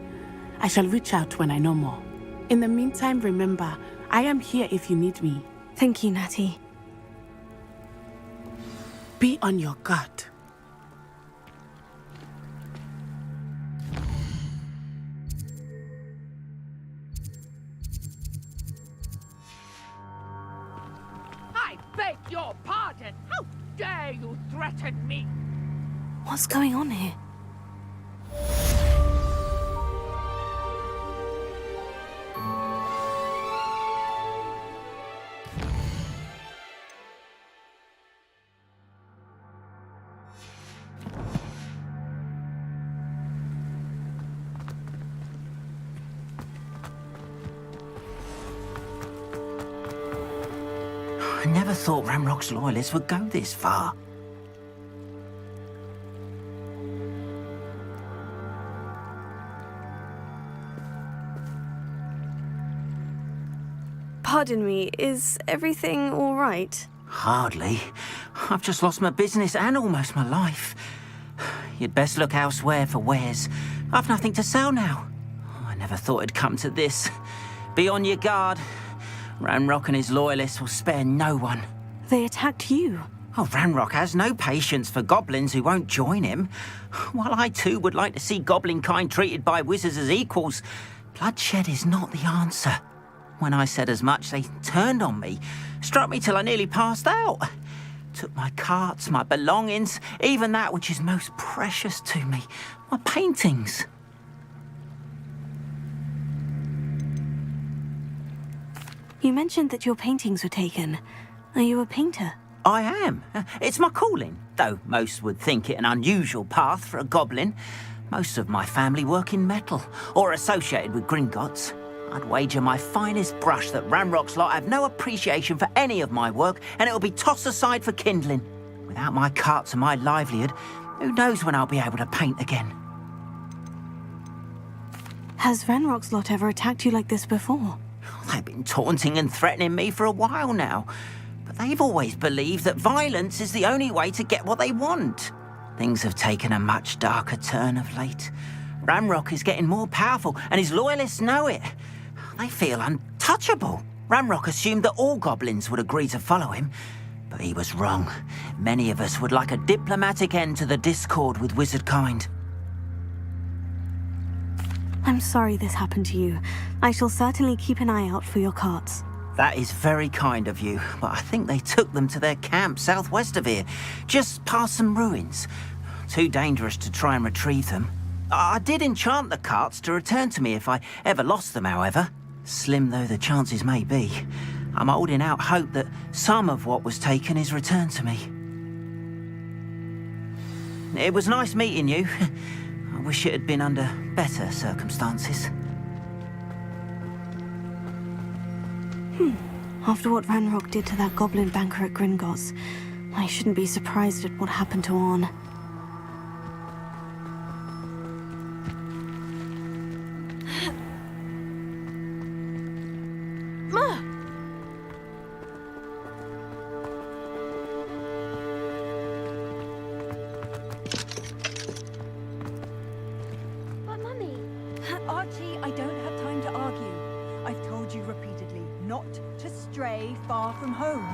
I shall reach out when I know more. In the meantime, remember, I am here if you need me. Thank you, Natty. Be on your guard. I beg your pardon. How dare you threaten me? What's going on here? I never thought Ranrock's loyalists would go this far. Pardon me, is everything all right? Hardly. I've just lost my business and almost my life. You'd best look elsewhere for wares. I've nothing to sell now. I never thought it'd come to this. Be on your guard. Ranrock and his loyalists will spare no one. They attacked you. Oh, Ranrock has no patience for goblins who won't join him. While I too would like to see goblin kind treated by wizards as equals, bloodshed is not the answer. When I said as much, they turned on me, struck me till I nearly passed out. Took my carts, my belongings, even that which is most precious to me, my paintings. You mentioned that your paintings were taken. Are you a painter? I am. It's my calling, though most would think it an unusual path for a goblin. Most of my family work in metal, or associated with Gringotts. I'd wager my finest brush that Ranrock's lot have no appreciation for any of my work, and it'll be tossed aside for kindling. Without my carts and my livelihood, who knows when I'll be able to paint again? Has Ranrock's lot ever attacked you like this before? They've been taunting and threatening me for a while now. But they've always believed that violence is the only way to get what they want. Things have taken a much darker turn of late. Ranrock is getting more powerful, and his loyalists know it. They feel untouchable. Ranrock assumed that all goblins would agree to follow him, but he was wrong. Many of us would like a diplomatic end to the discord with wizard kind. I'm sorry this happened to you. I shall certainly keep an eye out for your carts. That is very kind of you, but I think they took them to their camp southwest of here, just past some ruins. Too dangerous to try and retrieve them. I did enchant the carts to return to me if I ever lost them, however. Slim though the chances may be, I'm holding out hope that some of what was taken is returned to me. It was nice meeting you. I wish it had been under better circumstances. After what Ranrock did to that goblin banker at Gringotts, I shouldn't be surprised at what happened to Orn. But Mummy... Archie, I don't have time to argue. I've told you repeatedly not to stray far from home,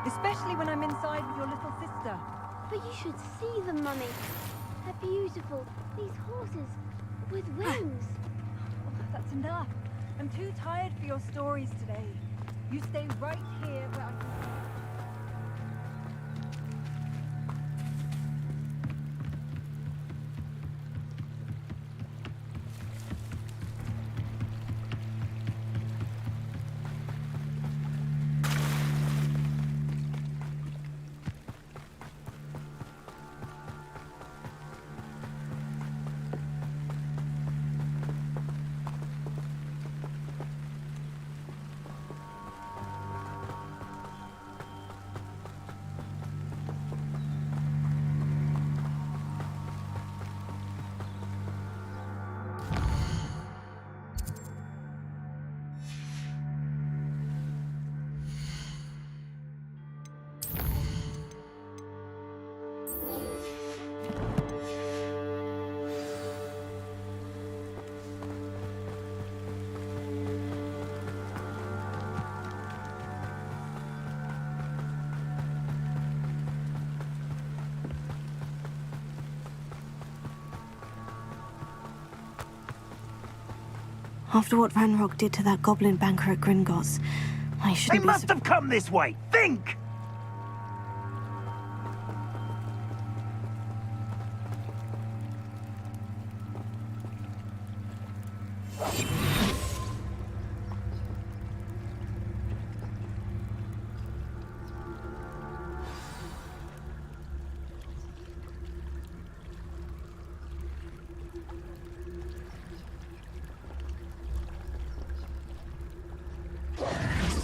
especially when I'm inside with your little sister. But you should see them, Mummy. They're beautiful. These horses with wings. That's enough. I'm too tired for your stories today. You stay right here where I can... After what Ranrock did to that goblin banker at Gringotts, I shouldn't They must have come this way. Think!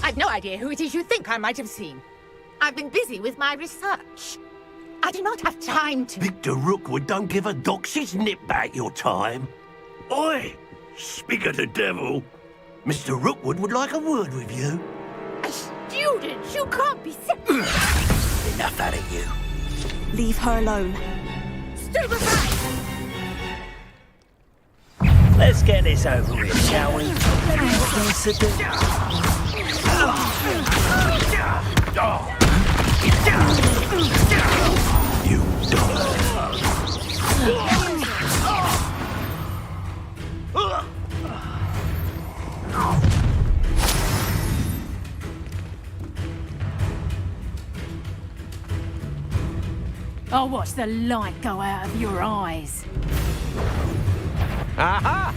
I've no idea who it is you think I might have seen. I've been busy with my research. I do not have time to... Victor Rookwood don't give a doxy's nip back your time. Oi! Speak of the devil. Mr. Rookwood would like a word with you. A student? You can't be sick. Enough out of you. Leave her alone. Stay aside! Let's get this over with, shall we? You die. I'll watch the light go out of your eyes. Aha!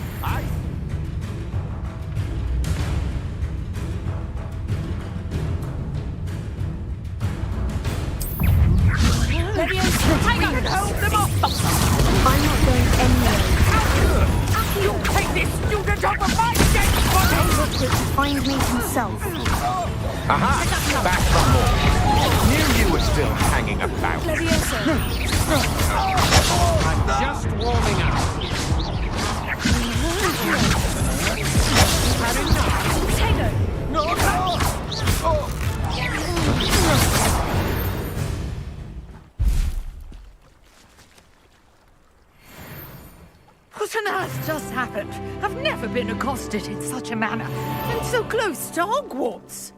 Hold them off! I'm not going anywhere. You take this student off of my dead body! Rookwood to find me himself. Aha! Back from more. Knew you were still hanging about. I'm just warming up. What on earth just happened? I've never been accosted in such a manner, and so close to Hogwarts.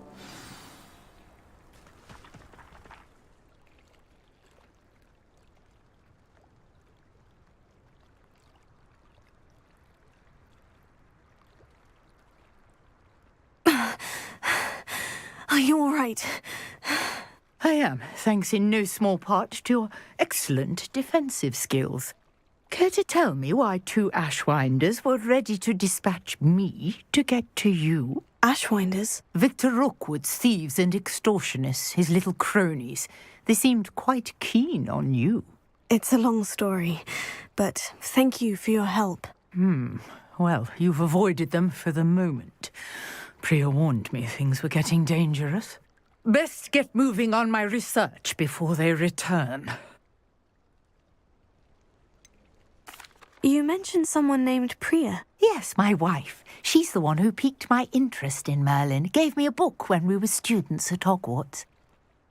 Are you all right? I am, thanks in no small part to your excellent defensive skills. Care to tell me why 2 Ashwinders were ready to dispatch me to get to you? Ashwinders? Victor Rookwood's thieves and extortionists, his little cronies. They seemed quite keen on you. It's a long story, but thank you for your help. Well, you've avoided them for the moment. Priya warned me things were getting dangerous. Best get moving on my research before they return. You mentioned someone named Priya. Yes, my wife. She's the one who piqued my interest in Merlin. Gave me a book when we were students at Hogwarts.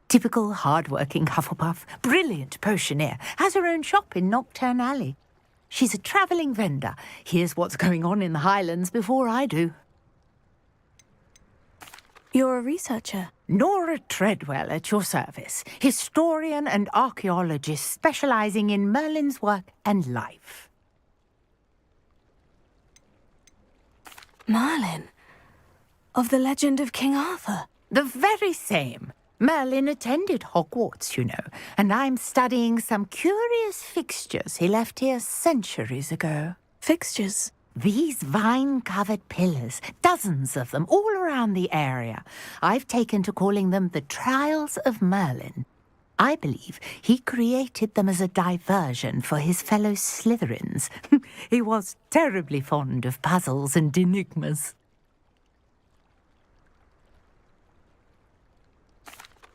Typical hard-working Hufflepuff, brilliant potioneer, has her own shop in Nocturne Alley. She's a travelling vendor. Hears what's going on in the Highlands before I do. You're a researcher? Nora Treadwell at your service. Historian and archaeologist specialising in Merlin's work and life. Merlin? Of the legend of King Arthur? The very same. Merlin attended Hogwarts, you know, and I'm studying some curious fixtures he left here centuries ago. Fixtures? These vine-covered pillars, dozens of them, all around the area. I've taken to calling them the Trials of Merlin. I believe he created them as a diversion for his fellow Slytherins. He was terribly fond of puzzles and enigmas.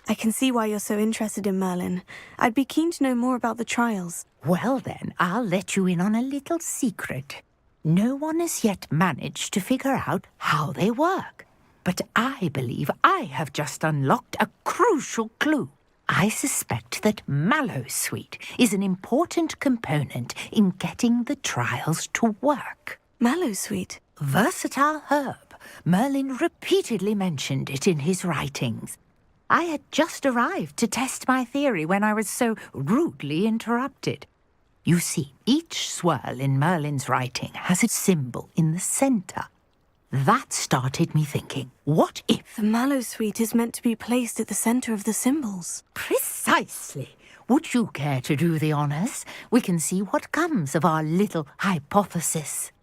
I can see why you're so interested in Merlin. I'd be keen to know more about the trials. Well then, I'll let you in on a little secret. No one has yet managed to figure out how they work. But I believe I have just unlocked a crucial clue. I suspect that Mallowsweet is an important component in getting the trials to work. Mallowsweet? Versatile herb. Merlin repeatedly mentioned it in his writings. I had just arrived to test my theory when I was so rudely interrupted. You see, each swirl in Merlin's writing has a symbol in the centre. That started me thinking, what if... The Mallowsweet is meant to be placed at the centre of the symbols. Precisely. Would you care to do the honours? We can see what comes of our little hypothesis.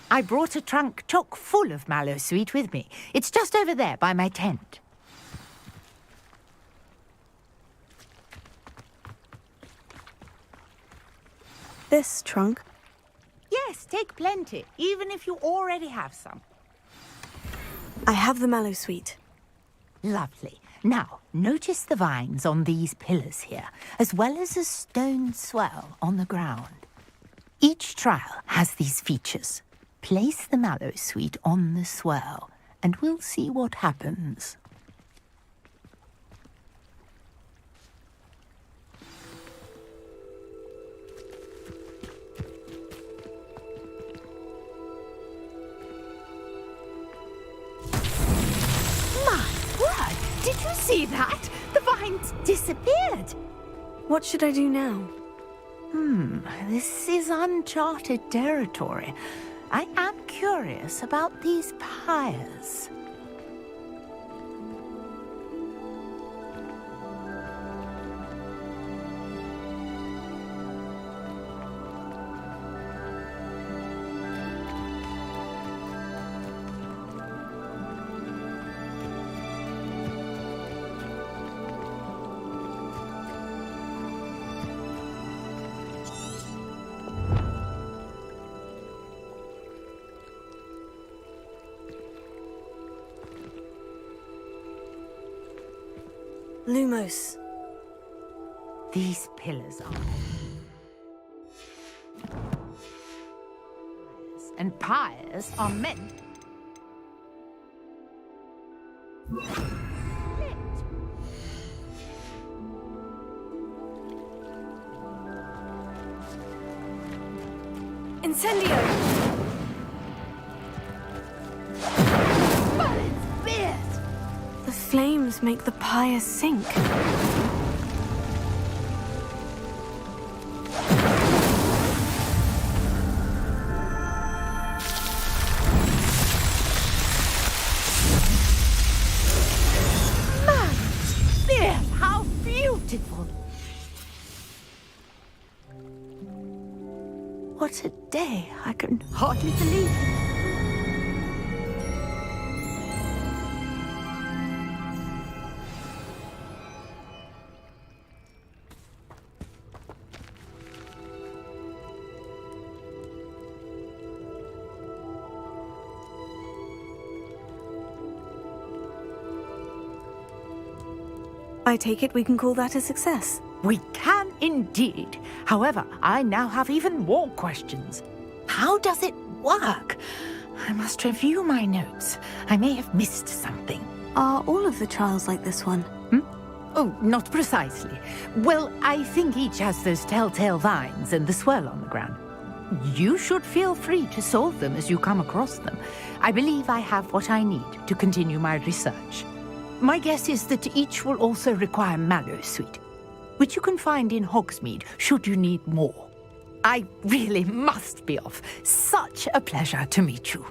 I brought a trunk chock full of Mallowsweet with me. It's just over there by my tent. This trunk? Yes, take plenty, even if you already have some. I have the Mallowsweet. Lovely. Now, notice the vines on these pillars here, as well as a stone swell on the ground. Each trial has these features. Place the Mallowsweet on the swell, and we'll see what happens. My word! Did you see that? The vines disappeared. What should I do now? This is uncharted territory. I am curious about these pyres. Lumos. These pillars are... And pyres are meant... Incendio! But it's fierce! The flames make the pyre sink. Fierce! How beautiful! What a day! I can hardly believe it. I take it we can call that a success. We can indeed. However, I now have even more questions. How does it work? I must review my notes. I may have missed something. Are all of the trials like this one? Oh, not precisely. Well, I think each has those telltale vines and the swirl on the ground. You should feel free to solve them as you come across them. I believe I have what I need to continue my research. My guess is that each will also require mallow sweet, which you can find in Hogsmeade should you need more. I really must be off. Such a pleasure to meet you.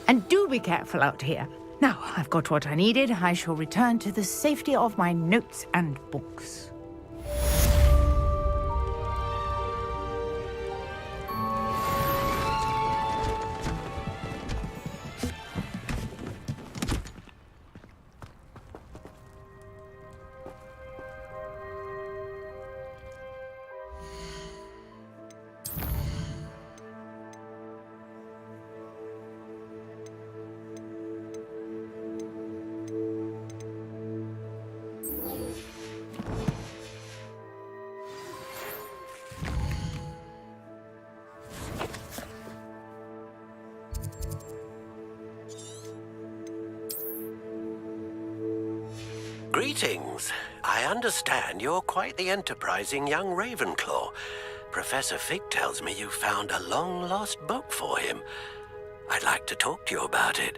And do be careful out here. Now I've got what I needed, I shall return to the safety of my notes and books. Greetings. I understand you're quite the enterprising young Ravenclaw. Professor Fig tells me you found a long-lost book for him. I'd like to talk to you about it.